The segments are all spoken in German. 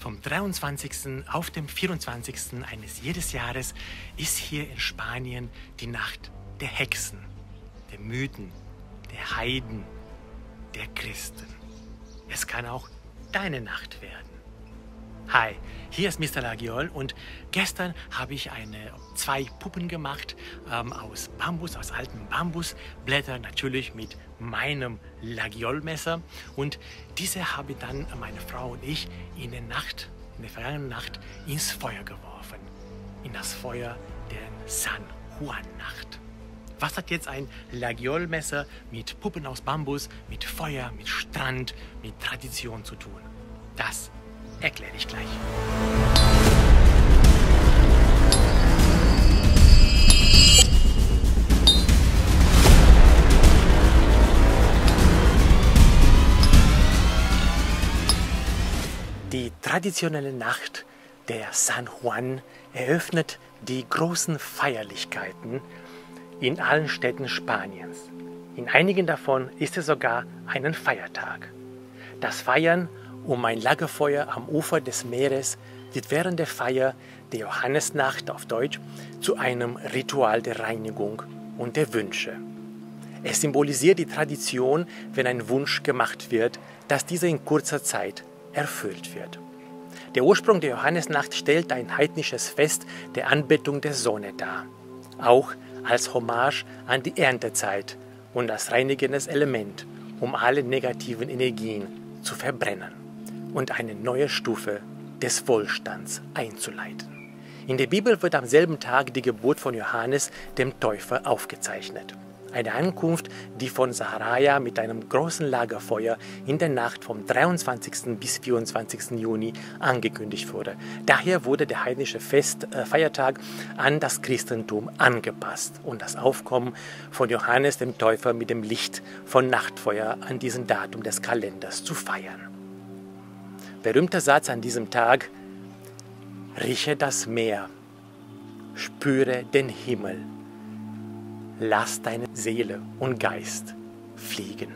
Vom 23. auf dem 24. eines jedes Jahres ist hier in Spanien die Nacht der Hexen, der Mythen, der Heiden, der Christen. Es kann auch deine Nacht werden. Hi, hier ist Mr. Laguiole und gestern habe ich zwei Puppen gemacht aus Bambus, aus alten Bambusblättern, natürlich mit meinem Laguiole-Messer. Und diese habe dann meine Frau und ich in der vergangenen Nacht ins Feuer geworfen. In das Feuer der San Juan-Nacht. Was hat jetzt ein Laguiole-Messer mit Puppen aus Bambus, mit Feuer, mit Strand, mit Tradition zu tun? Das erkläre ich gleich. Die traditionelle Nacht der San Juan eröffnet die großen Feierlichkeiten in allen Städten Spaniens. In einigen davon ist es sogar ein Feiertag. Das Feiern um ein Lagerfeuer am Ufer des Meeres wird während der Feier der Johannesnacht auf Deutsch zu einem Ritual der Reinigung und der Wünsche. Es symbolisiert die Tradition, wenn ein Wunsch gemacht wird, dass dieser in kurzer Zeit erfüllt wird. Der Ursprung der Johannesnacht stellt ein heidnisches Fest der Anbetung der Sonne dar, auch als Hommage an die Erntezeit und als reinigendes Element, um alle negativen Energien zu verbrennen und eine neue Stufe des Wohlstands einzuleiten. In der Bibel wird am selben Tag die Geburt von Johannes dem Täufer aufgezeichnet. Eine Ankunft, die von Zachariah mit einem großen Lagerfeuer in der Nacht vom 23. bis 24. Juni angekündigt wurde. Daher wurde der heidnische Feiertag an das Christentum angepasst und das Aufkommen von Johannes dem Täufer mit dem Licht von Nachtfeuer an diesem Datum des Kalenders zu feiern. Berühmter Satz an diesem Tag: Rieche das Meer, spüre den Himmel. Lass deine Seele und Geist fliegen.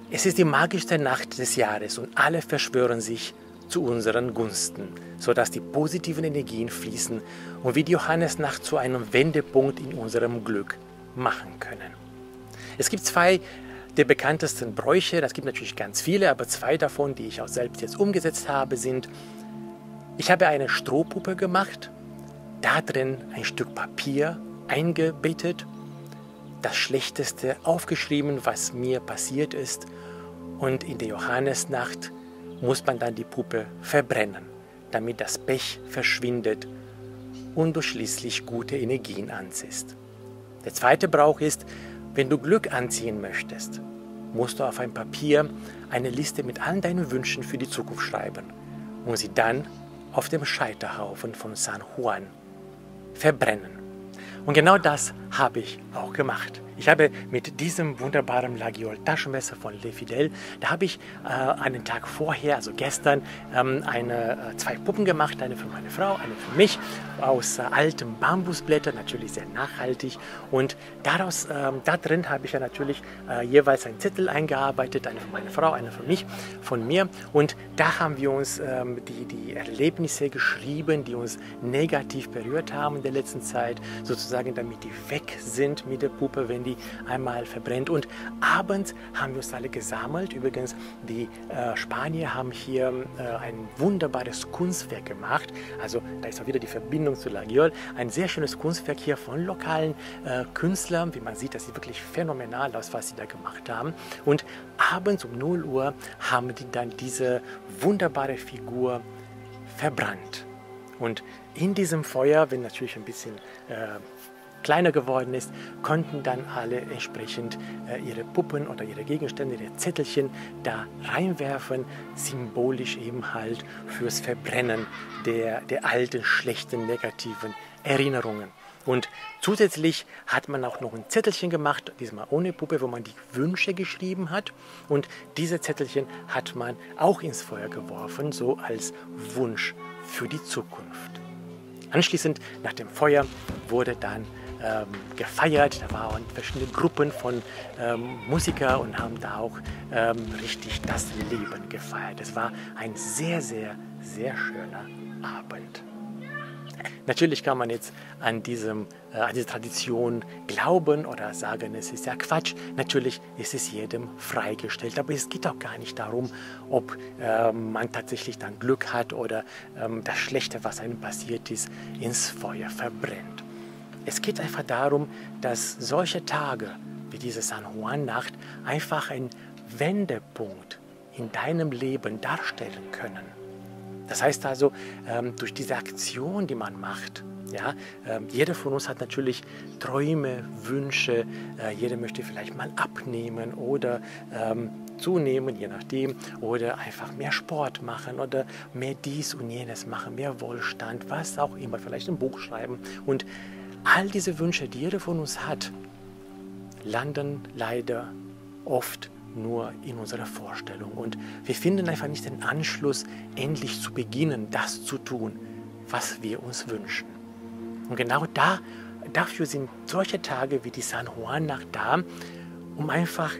Es ist die magischste Nacht des Jahres und alle verschwören sich zu unseren Gunsten, sodass die positiven Energien fließen und wir die Johannesnacht zu einem Wendepunkt in unserem Glück machen können. Es gibt zwei der bekanntesten Bräuche, das gibt natürlich ganz viele, aber zwei davon, die ich auch selbst jetzt umgesetzt habe, sind: Ich habe eine Strohpuppe gemacht, da drin ein Stück Papier eingebettet, das Schlechteste aufgeschrieben, was mir passiert ist, und in der Johannesnacht muss man dann die Puppe verbrennen, damit das Pech verschwindet und du schließlich gute Energien anziehst. Der zweite Brauch ist: Wenn du Glück anziehen möchtest, musst du auf ein Papier eine Liste mit allen deinen Wünschen für die Zukunft schreiben und sie dann auf dem Scheiterhaufen von San Juan verbrennen. Und genau das habe ich auch gemacht. Ich habe mit diesem wunderbaren Laguiole Taschenmesser von Le Fidèle, da habe ich einen Tag vorher, also gestern, zwei Puppen gemacht, eine für meine Frau, eine für mich, aus alten Bambusblättern, natürlich sehr nachhaltig. Und da drin habe ich ja natürlich jeweils einen Zettel eingearbeitet, eine für meine Frau, eine für mich, von mir. Und da haben wir uns die Erlebnisse geschrieben, die uns negativ berührt haben in der letzten Zeit, sozusagen, damit die weg sind mit der Puppe, wenn die einmal verbrennt. Und abends haben wir uns alle gesammelt. Übrigens, die Spanier haben hier ein wunderbares Kunstwerk gemacht. Also da ist auch wieder die Verbindung zu Laguiole. Ein sehr schönes Kunstwerk hier von lokalen Künstlern. Wie man sieht, das sieht wirklich phänomenal aus, was sie da gemacht haben. Und abends um 0 Uhr haben die dann diese wunderbare Figur verbrannt. Und in diesem Feuer, wenn natürlich ein bisschen kleiner geworden ist, konnten dann alle entsprechend ihre Puppen oder ihre Gegenstände, ihre Zettelchen da reinwerfen, symbolisch eben halt fürs Verbrennen der alten, schlechten, negativen Erinnerungen. Und zusätzlich hat man auch noch ein Zettelchen gemacht, diesmal ohne Puppe, wo man die Wünsche geschrieben hat. Und diese Zettelchen hat man auch ins Feuer geworfen, so als Wunsch für die Zukunft. Anschließend, nach dem Feuer, wurde dann gefeiert. Da waren verschiedene Gruppen von Musikern und haben da auch richtig das Leben gefeiert. Es war ein sehr, sehr, sehr schöner Abend. Natürlich kann man jetzt an diese Tradition glauben oder sagen, es ist ja Quatsch. Natürlich ist es jedem freigestellt, aber es geht auch gar nicht darum, ob man tatsächlich dann Glück hat oder das Schlechte, was einem passiert ist, ins Feuer verbrennt. Es geht einfach darum, dass solche Tage wie diese San Juan-Nacht einfach einen Wendepunkt in deinem Leben darstellen können. Das heißt also, durch diese Aktion, die man macht, ja, jeder von uns hat natürlich Träume, Wünsche, jeder möchte vielleicht mal abnehmen oder zunehmen, je nachdem, oder einfach mehr Sport machen oder mehr dies und jenes machen, mehr Wohlstand, was auch immer, vielleicht ein Buch schreiben. Und all diese Wünsche, die jeder von uns hat, landen leider oft nur in unserer Vorstellung. Und wir finden einfach nicht den Anschluss, endlich zu beginnen, das zu tun, was wir uns wünschen. Und genau dafür sind solche Tage wie die San Juan-Nacht da, um einfach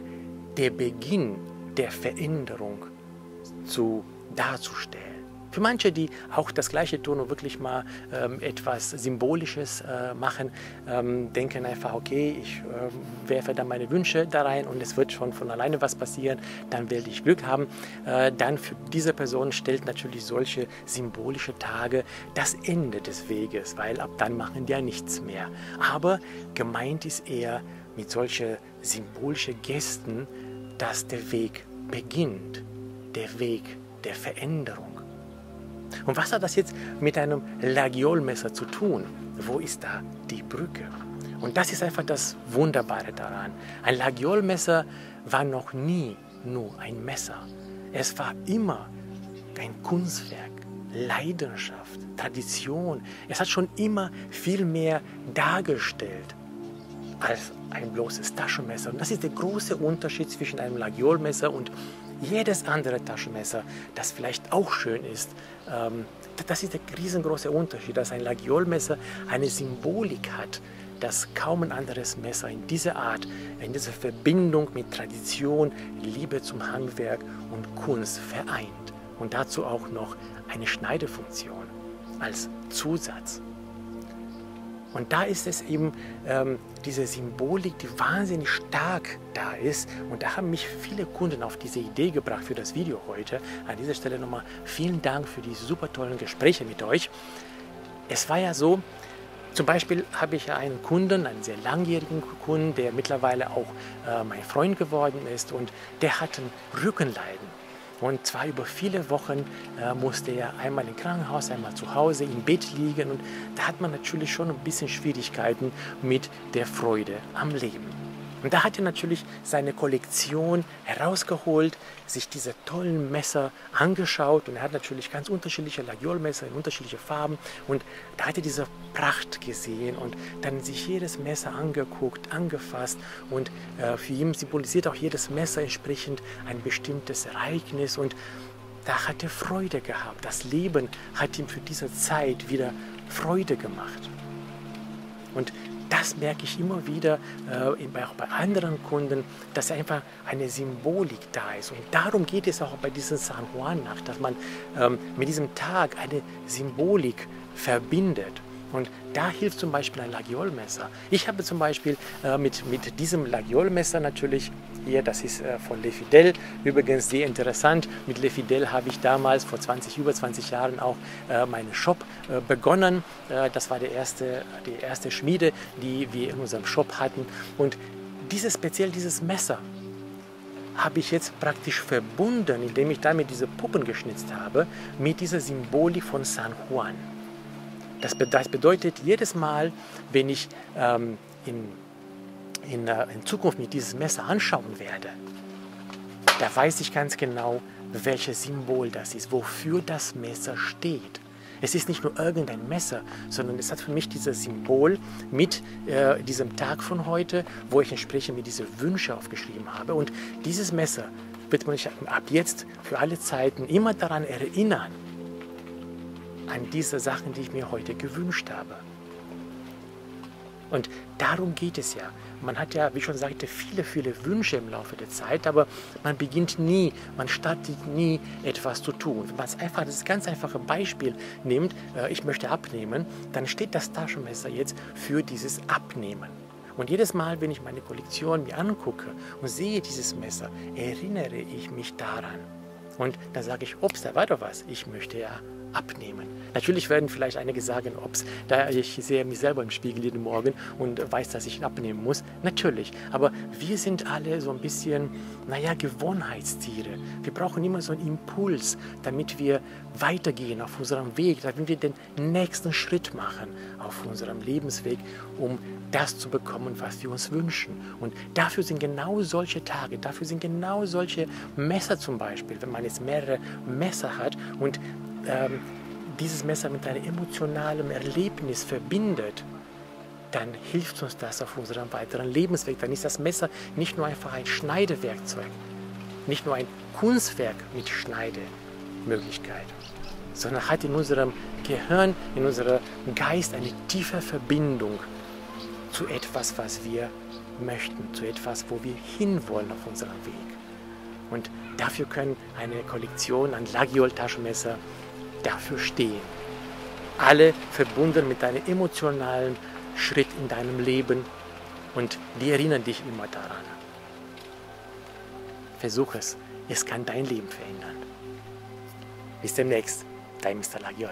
der Beginn der Veränderung darzustellen. Für manche, die auch das Gleiche tun und wirklich mal etwas Symbolisches machen, denken einfach, okay, ich werfe dann meine Wünsche da rein und es wird schon von alleine was passieren, dann werde ich Glück haben. Dann für diese Person stellt natürlich solche symbolische Tage das Ende des Weges, weil ab dann machen die ja nichts mehr. Aber gemeint ist eher mit solchen symbolischen Gesten, dass der Weg beginnt, der Weg der Veränderung. Und was hat das jetzt mit einem Laguiole-Messer zu tun? Wo ist da die Brücke? Und das ist einfach das Wunderbare daran. Ein Laguiole-Messer war noch nie nur ein Messer. Es war immer ein Kunstwerk, Leidenschaft, Tradition. Es hat schon immer viel mehr dargestellt als ein bloßes Taschenmesser. Und das ist der große Unterschied zwischen einem Laguiole-Messer und jedes andere Taschenmesser, das vielleicht auch schön ist. Das ist der riesengroße Unterschied, dass ein Laguiole-Messer eine Symbolik hat, das kaum ein anderes Messer in dieser Art, in dieser Verbindung mit Tradition, Liebe zum Handwerk und Kunst vereint. Und dazu auch noch eine Schneidefunktion als Zusatz. Und da ist es eben diese Symbolik, die wahnsinnig stark da ist. Und da haben mich viele Kunden auf diese Idee gebracht für das Video heute. An dieser Stelle nochmal vielen Dank für die super tollen Gespräche mit euch. Es war ja so, zum Beispiel habe ich ja einen Kunden, einen sehr langjährigen Kunden, der mittlerweile auch mein Freund geworden ist und der hat ein Rückenleiden. Und zwar über viele Wochen musste er einmal im Krankenhaus, einmal zu Hause im Bett liegen. Und da hat man natürlich schon ein bisschen Schwierigkeiten mit der Freude am Leben. Und da hat er natürlich seine Kollektion herausgeholt, sich diese tollen Messer angeschaut. Und er hat natürlich ganz unterschiedliche Laguiole-Messer in unterschiedliche Farben. Und da hat er diese Pracht gesehen und dann sich jedes Messer angeguckt, angefasst. Und für ihn symbolisiert auch jedes Messer entsprechend ein bestimmtes Ereignis. Und da hat er Freude gehabt. Das Leben hat ihm für diese Zeit wieder Freude gemacht. Und das merke ich immer wieder, auch bei anderen Kunden, dass einfach eine Symbolik da ist. Und darum geht es auch bei dieser San Juan-Nacht, dass man mit diesem Tag eine Symbolik verbindet. Und da hilft zum Beispiel ein Laguiole-Messer. Ich habe zum Beispiel mit diesem Laguiole-Messer natürlich hier, das ist von Le Fidèle, übrigens sehr interessant. Mit Le Fidèle habe ich damals vor über 20 Jahren auch meinen Shop begonnen. Das war die erste Schmiede, die wir in unserem Shop hatten. Und speziell dieses Messer habe ich jetzt praktisch verbunden, indem ich damit diese Puppen geschnitzt habe, mit dieser Symbolik von San Juan. Das bedeutet, jedes Mal, wenn ich in Zukunft mir dieses Messer anschauen werde, da weiß ich ganz genau, welches Symbol das ist, wofür das Messer steht. Es ist nicht nur irgendein Messer, sondern es hat für mich dieses Symbol mit diesem Tag von heute, wo ich entsprechend mir diese Wünsche aufgeschrieben habe. Und dieses Messer wird mich ab jetzt für alle Zeiten immer daran erinnern, an diese Sachen, die ich mir heute gewünscht habe. Und darum geht es ja. Man hat ja, wie ich schon sagte, viele, viele Wünsche im Laufe der Zeit, aber man beginnt nie, man startet nie etwas zu tun. Wenn man einfach das ganz einfache Beispiel nimmt, ich möchte abnehmen, dann steht das Taschenmesser jetzt für dieses Abnehmen. Und jedes Mal, wenn ich meine Kollektion mir angucke und sehe dieses Messer, erinnere ich mich daran. Und dann sage ich, ups, da war doch was, ich möchte ja abnehmen. Natürlich werden vielleicht einige sagen, ups, da ich sehe mich selber im Spiegel jeden Morgen und weiß, dass ich abnehmen muss. Natürlich, aber wir sind alle so ein bisschen, naja, Gewohnheitstiere. Wir brauchen immer so einen Impuls, damit wir weitergehen auf unserem Weg, damit wir den nächsten Schritt machen auf unserem Lebensweg, um das zu bekommen, was wir uns wünschen. Und dafür sind genau solche Tage, dafür sind genau solche Messer zum Beispiel, wenn man jetzt mehrere Messer hat und dieses Messer mit einem emotionalen Erlebnis verbindet, dann hilft uns das auf unserem weiteren Lebensweg. Dann ist das Messer nicht nur einfach ein Schneidewerkzeug, nicht nur ein Kunstwerk mit Schneidemöglichkeit, sondern hat in unserem Gehirn, in unserem Geist eine tiefe Verbindung zu etwas, was wir möchten, zu etwas, wo wir hinwollen auf unserem Weg. Und dafür können eine Kollektion an Lagiol-Taschenmesser dafür stehen. Alle verbunden mit einem emotionalen Schritt in deinem Leben und die erinnern dich immer daran. Versuch es, es kann dein Leben verändern. Bis demnächst, dein Mr. Lagiol.